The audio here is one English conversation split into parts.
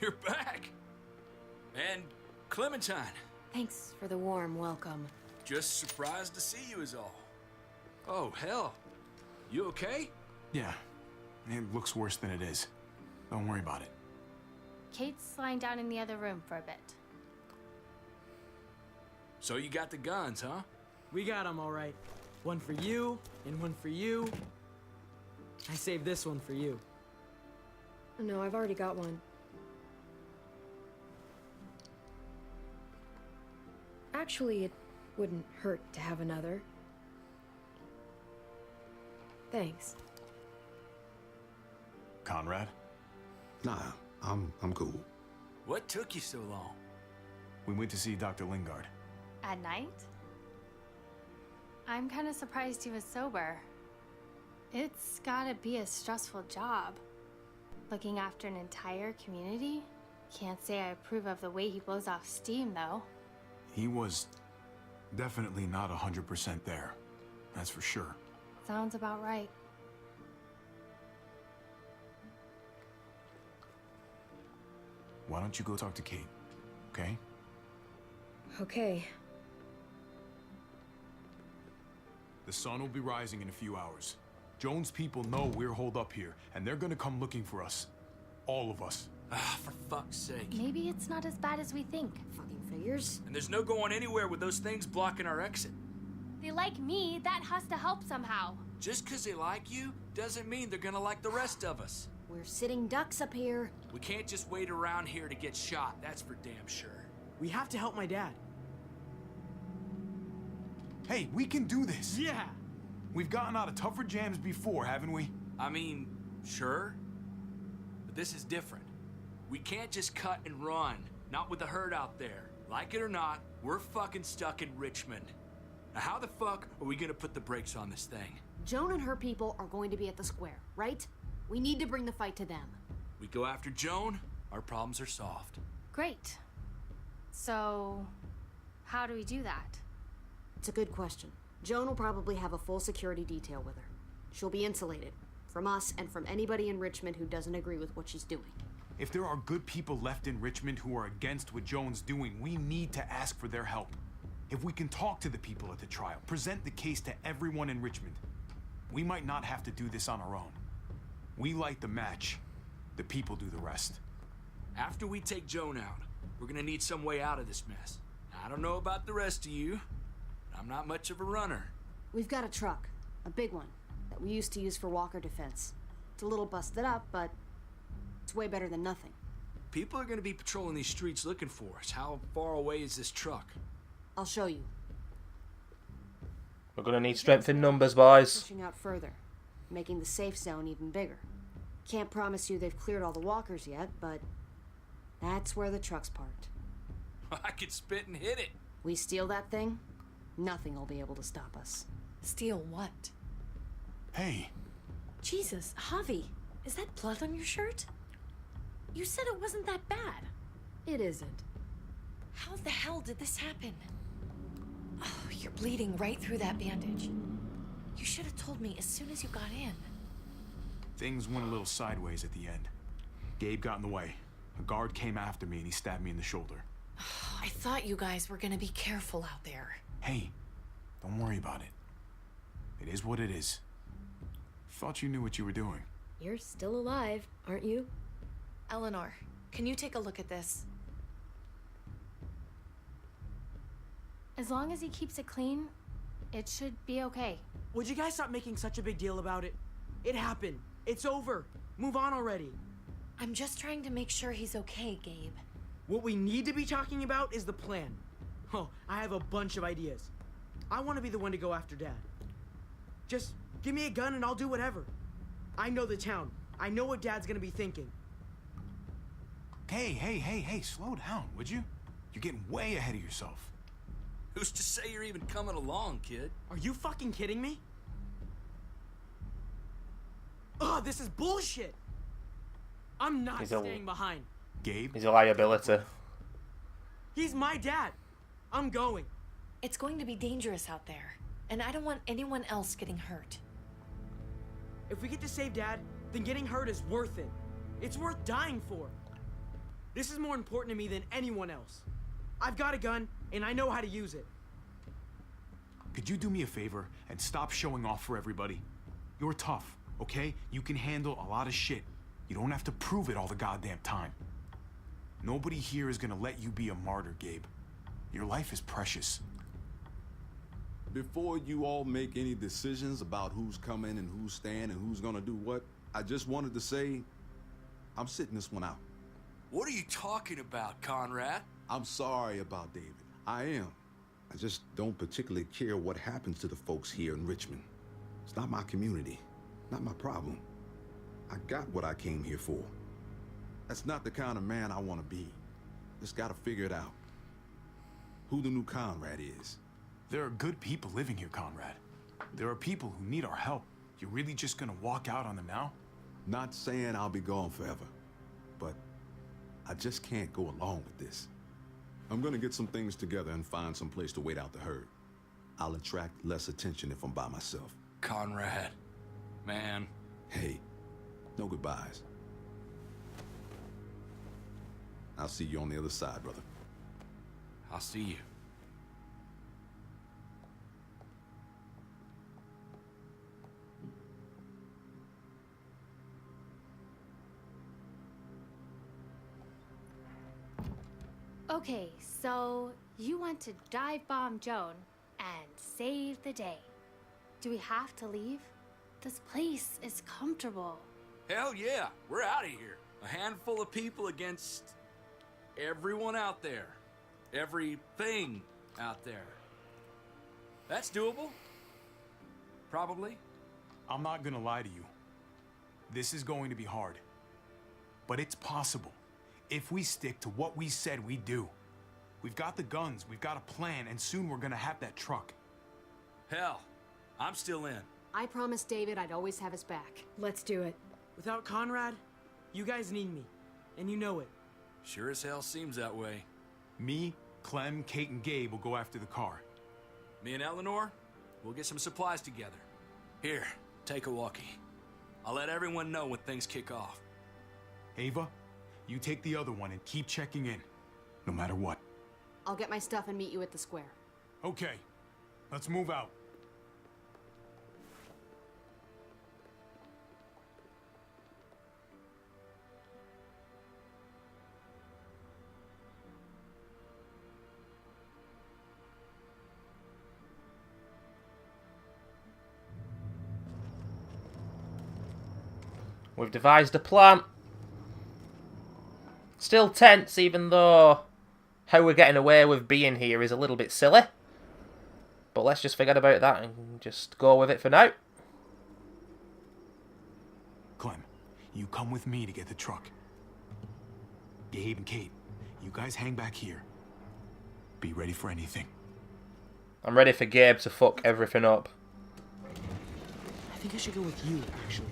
You're back. And Clementine. Thanks for the warm welcome. Just surprised to see you is all. Oh, hell. You okay? Yeah. It looks worse than it is. Don't worry about it. Kate's lying down in the other room for a bit. So you got the guns, huh? We got them all right. One for you, and one for you. I saved this one for you. No, I've already got one. Actually, it wouldn't hurt to have another. Thanks. Conrad? Nah, I'm cool. What took you so long? We went to see Dr. Lingard. At night? I'm kind of surprised he was sober. It's gotta be a stressful job. Looking after an entire community? Can't say I approve of the way he blows off steam, though. He was definitely not 100% there. That's for sure. Sounds about right. Why don't you go talk to Kate, okay? Okay. The sun will be rising in a few hours. Joan's people know we're holed up here, and they're gonna come looking for us. All of us. Ah, for fuck's sake. Maybe it's not as bad as we think. Fucking figures. And there's no going anywhere with those things blocking our exit. They like me, that has to help somehow. Just 'cause they like you doesn't mean they're gonna like the rest of us. We're sitting ducks up here. We can't just wait around here to get shot, that's for damn sure. We have to help my dad. Hey, we can do this! Yeah! We've gotten out of tougher jams before, haven't we? I mean, sure. But this is different. We can't just cut and run. Not with the herd out there. Like it or not, we're fucking stuck in Richmond. Now how the fuck are we gonna put the brakes on this thing? Joan and her people are going to be at the square, right? We need to bring the fight to them. We go after Joan, our problems are solved. Great. So, how do we do that? It's a good question. Joan will probably have a full security detail with her. She'll be insulated. From us and from anybody in Richmond who doesn't agree with what she's doing. If there are good people left in Richmond who are against what Joan's doing, we need to ask for their help. If we can talk to the people at the trial, present the case to everyone in Richmond, we might not have to do this on our own. We light the match, the people do the rest. After we take Joan out, we're gonna need some way out of this mess. I don't know about the rest of you, but I'm not much of a runner. We've got a truck, a big one, that we used to use for walker defense. It's a little busted up, but it's way better than nothing. People are gonna be patrolling these streets looking for us. How far away is this truck? I'll show you. We're going to need strength in numbers, boys. Pushing out further, making the safe zone even bigger. Can't promise you they've cleared all the walkers yet, but that's where the truck's parked. I could spit and hit it. We steal that thing, nothing will be able to stop us. Steal what? Hey, Jesus, Javi, is that blood on your shirt? You said it wasn't that bad. It isn't. How the hell did this happen? Oh, you're bleeding right through that bandage. You should have told me as soon as you got in. things went a little sideways at the end. Gabe got in the way. A guard came after me and he stabbed me in the shoulder. I thought you guys were gonna be careful out there. Hey, don't worry about it. It is what it is. Thought you knew what you were doing. You're still alive, aren't you? Eleanor, can you take a look at this? As long as he keeps it clean, it should be okay. Would you guys stop making such a big deal about it? It happened. It's over. Move on already. I'm just trying to make sure he's okay, Gabe. What we need to be talking about is the plan. Oh, I have a bunch of ideas. I want to be the one to go after Dad. Just give me a gun and I'll do whatever. I know the town. I know what Dad's gonna be thinking. Hey, slow down, would you? You're getting way ahead of yourself. Who's to say you're even coming along, kid? Are you fucking kidding me? Ugh, this is bullshit! I'm not staying behind. Gabe? He's a liability. He's my dad. I'm going. It's going to be dangerous out there, and I don't want anyone else getting hurt. If we get to save Dad, then getting hurt is worth it. It's worth dying for. This is more important to me than anyone else. I've got a gun, and I know how to use it. Could you do me a favor and stop showing off for everybody? You're tough, okay? You can handle a lot of shit. You don't have to prove it all the goddamn time. Nobody here is gonna let you be a martyr, Gabe. Your life is precious. Before you all make any decisions about who's coming and who's staying and who's gonna do what, I just wanted to say, I'm sitting this one out. What are you talking about, Conrad? I'm sorry about David. I am. I just don't particularly care what happens to the folks here in Richmond. It's not my community, not my problem. I got what I came here for. That's not the kind of man I want to be. Just gotta figure it out. Who the new Conrad is. There are good people living here, Conrad. There are people who need our help. You're really just gonna walk out on them now? Not saying I'll be gone forever, but I just can't go along with this. I'm gonna get some things together and find some place to wait out the herd. I'll attract less attention if I'm by myself. Conrad, man. Hey, no goodbyes. I'll see you on the other side, brother. I'll see you. Okay, so you want to dive bomb Joan and save the day. Do we have to leave? This place is comfortable. Hell yeah, we're out of here. A handful of people against everyone out there. Everything out there. That's doable. Probably. I'm not gonna lie to you. This is going to be hard. But it's possible. If we stick to what we said we'd do. We've got the guns, we've got a plan, and soon we're gonna have that truck. Hell, I'm still in. I promised David I'd always have his back. Let's do it. Without Conrad, you guys need me, and you know it. Sure as hell seems that way. Me, Clem, Kate, and Gabe will go after the car. Me and Eleanor, we'll get some supplies together. Here, take a walkie. I'll let everyone know when things kick off. Ava, you take the other one and keep checking in, no matter what. I'll get my stuff and meet you at the square. Okay, let's move out. We've devised a plan. Still tense, even though how we're getting away with being here is a little bit silly. But let's just forget about that and just go with it for now. Clem, you come with me to get the truck. Gabe and Kate, you guys hang back here. Be ready for anything. I'm ready for Gabe to fuck everything up. I think I should go with you, actually.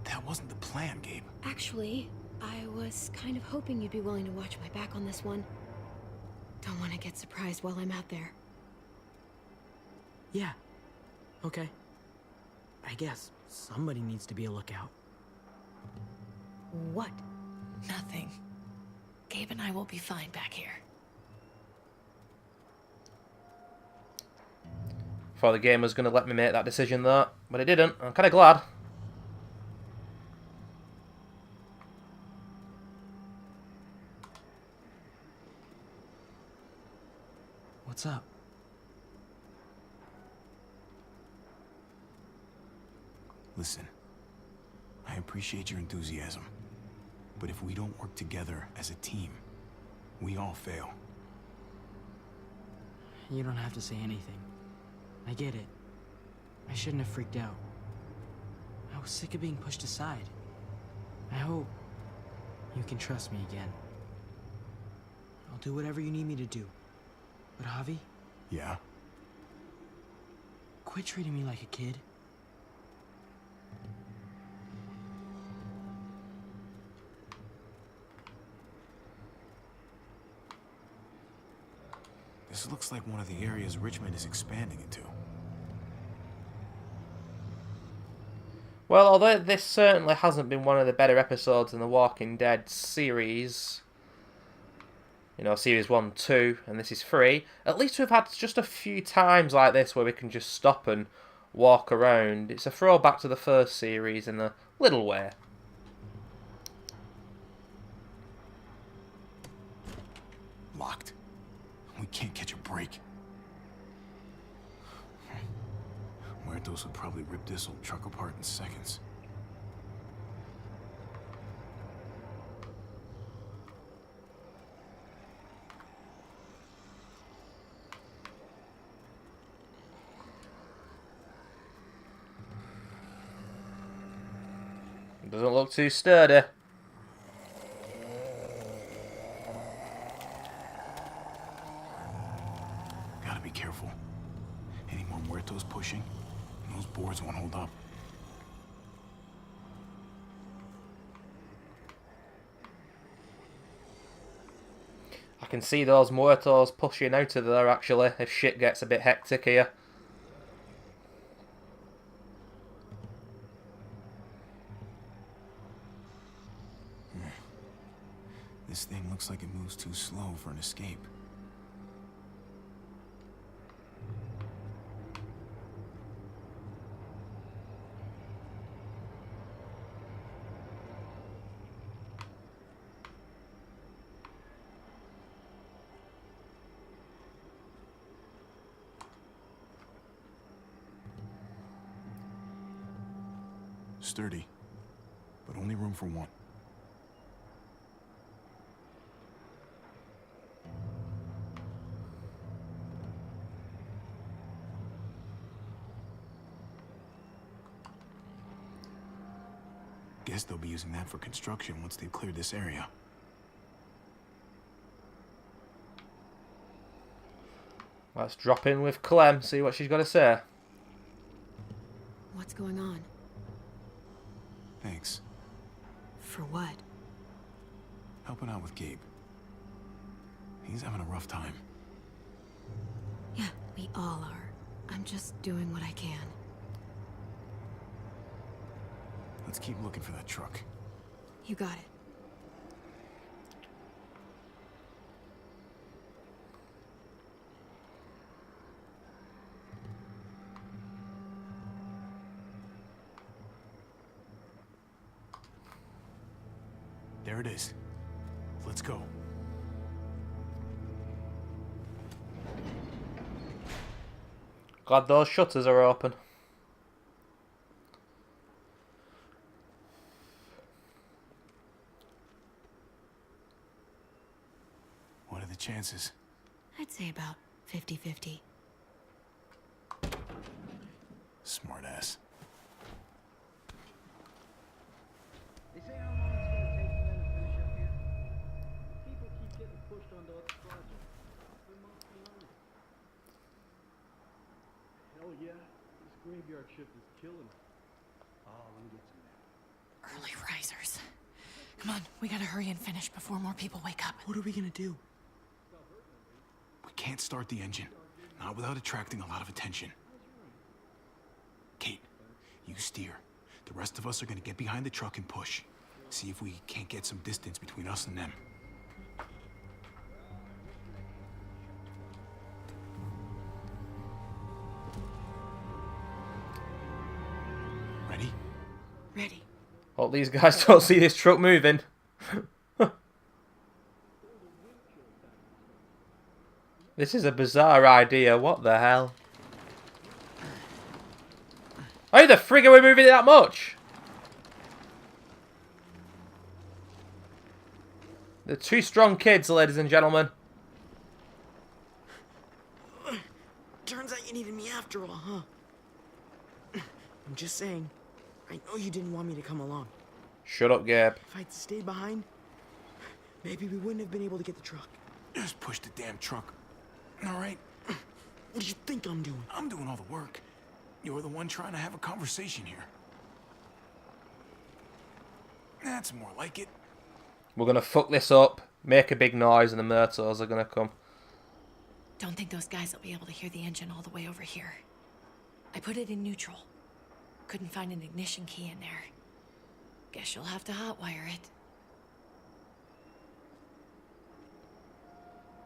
That wasn't the plan, Gabe. Actually, I was kind of hoping you'd be willing to watch my back on this one. Don't want to get surprised while I'm out there. Yeah. Okay. I guess somebody needs to be a lookout. What? Nothing. Gabe and I will be fine back here. Thought the game was going to let me make that decision though, but it didn't. I'm kind of glad. What's up? Listen, I appreciate your enthusiasm, but if we don't work together as a team, we all fail. You don't have to say anything. I get it. I shouldn't have freaked out. I was sick of being pushed aside. I hope you can trust me again. I'll do whatever you need me to do. But Javi, Yeah? quit treating me like a kid. This looks like one of the areas Richmond is expanding into. Well, although this certainly hasn't been one of the better episodes in the Walking Dead series, you know, series 1, 2, and this is 3, at least we've had just a few times like this where we can just stop and walk around. It's a throwback to the first series in a little way. Locked. We can't catch a break. Muertos would probably rip this old truck apart in seconds. Doesn't look too sturdy. Gotta be careful. Any more muertos pushing, and those boards won't hold up. I can see those muertos pushing out of there, actually, if shit gets a bit hectic here. This thing looks like it moves too slow for an escape. Sturdy, but only room for one. Guess they'll be using that for construction once they've cleared this area. Let's drop in with Clem, see what she's got to say. What's going on? Thanks. For what? Helping out with Gabe. He's having a rough time. Yeah, we all are. I'm just doing what I can. Let's keep looking for that truck. You got it. There it is. Let's go. Glad those shutters are open. What are the chances? I'd say about 50-50. Smart ass. They say how long it's gonna take for them to finish up here. People keep getting pushed onto other projects. They're months behind. Hell yeah, this graveyard shift is killing me. Oh, let me get some now. Early risers. Come on, we gotta hurry and finish before more people wake up. What are we gonna do? We can't start the engine. Not without attracting a lot of attention. Kate, you steer. The rest of us are gonna get behind the truck and push. See if we can't get some distance between us and them. Ready? Ready. Hope these guys don't see this truck moving. This is a bizarre idea. What the hell? How the frig are we moving it that much? They're two strong kids, ladies and gentlemen. Turns out you needed me after all, huh? I'm just saying. I know you didn't want me to come along. Shut up, Gabe. If I'd stayed behind, maybe we wouldn't have been able to get the truck. Just push the damn truck. All right? What do you think I'm doing? I'm doing all the work. You're the one trying to have a conversation here. That's more like it. We're going to fuck this up, make a big noise, and the Myrtles are going to come. Don't think those guys will be able to hear the engine all the way over here. I put it in neutral. Couldn't find an ignition key in there. Guess you'll have to hotwire it.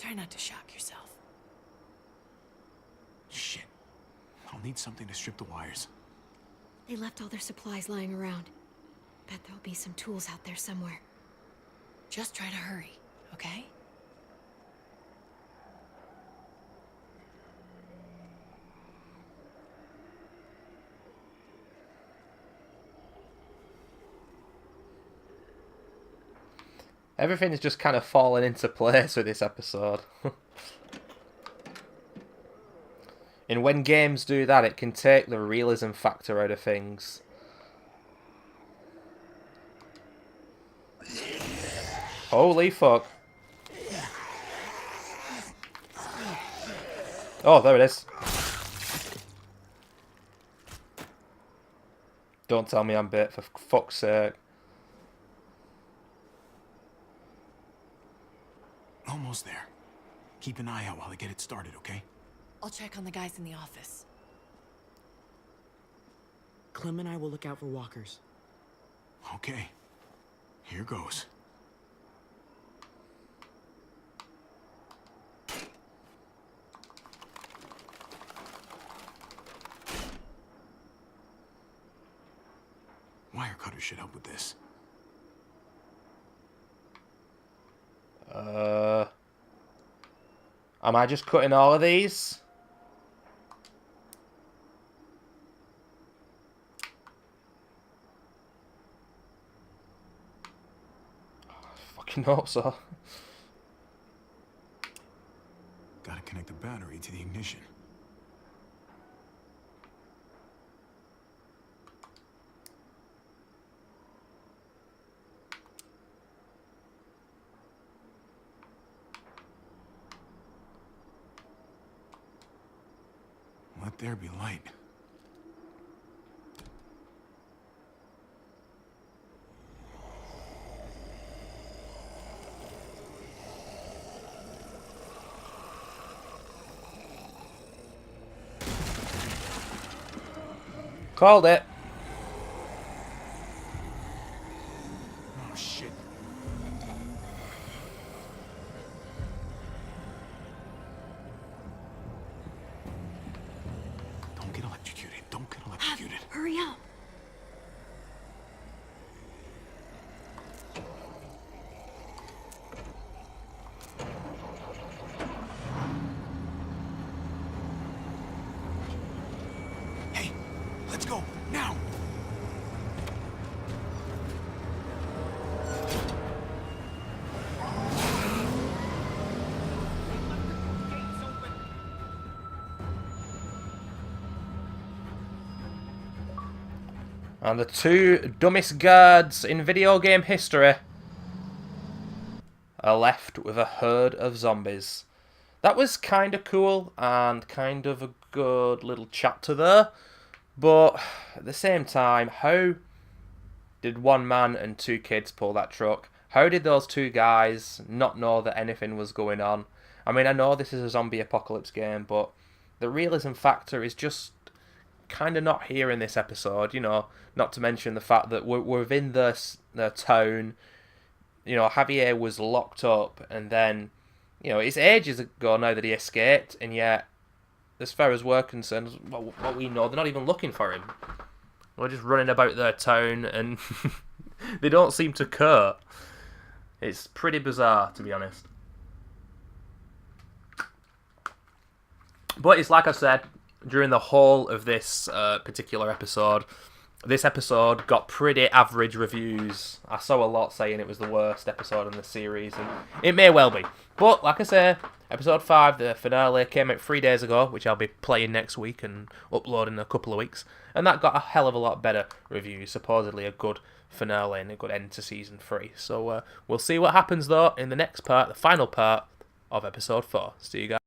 Try not to shock yourself. Shit. I'll need something to strip the wires. They left all their supplies lying around. Bet there'll be some tools out there somewhere. Just try to hurry, okay? Everything's just kind of falling into place with this episode. And when games do that, it can take the realism factor out of things. Holy fuck. Oh, there it is. Don't tell me I'm bit, for fuck's sake. Almost there. Keep an eye out while I get it started, okay? I'll check on the guys in the office. Clem and I will look out for walkers. Okay. Here goes. Wire cutter should help with this. Am I just cutting all of these? I fucking hope so. Gotta connect the battery to the ignition. Let there be light. Called it. Oh, shit. Don't get electrocuted. Don't get electrocuted. Hurry up! Hey, let's go, now! And the two dumbest guards in video game history are left with a herd of zombies. That was kind of cool and kind of a good little chapter there. But at the same time, how did one man and two kids pull that truck? How did those two guys not know that anything was going on? I mean, I know this is a zombie apocalypse game, but the realism factor is just kind of not here in this episode, you know, not to mention the fact that we're within their town. You know, Javier was locked up, and then, you know, it's ages ago now that he escaped, and yet, as far as we're concerned, what we know, they're not even looking for him. We're just running about their town, and they don't seem to care. It's pretty bizarre, to be honest. But it's like I said, during the whole of this particular episode, this episode got pretty average reviews. I saw a lot saying it was the worst episode in the series, and it may well be. But, like I say, episode 5, the finale, came out 3 days ago, which I'll be playing next week and uploading in a couple of weeks. And that got a hell of a lot better reviews. Supposedly a good finale and a good end to Season 3. So we'll see what happens, though, in the next part, the final part of episode 4. See you guys.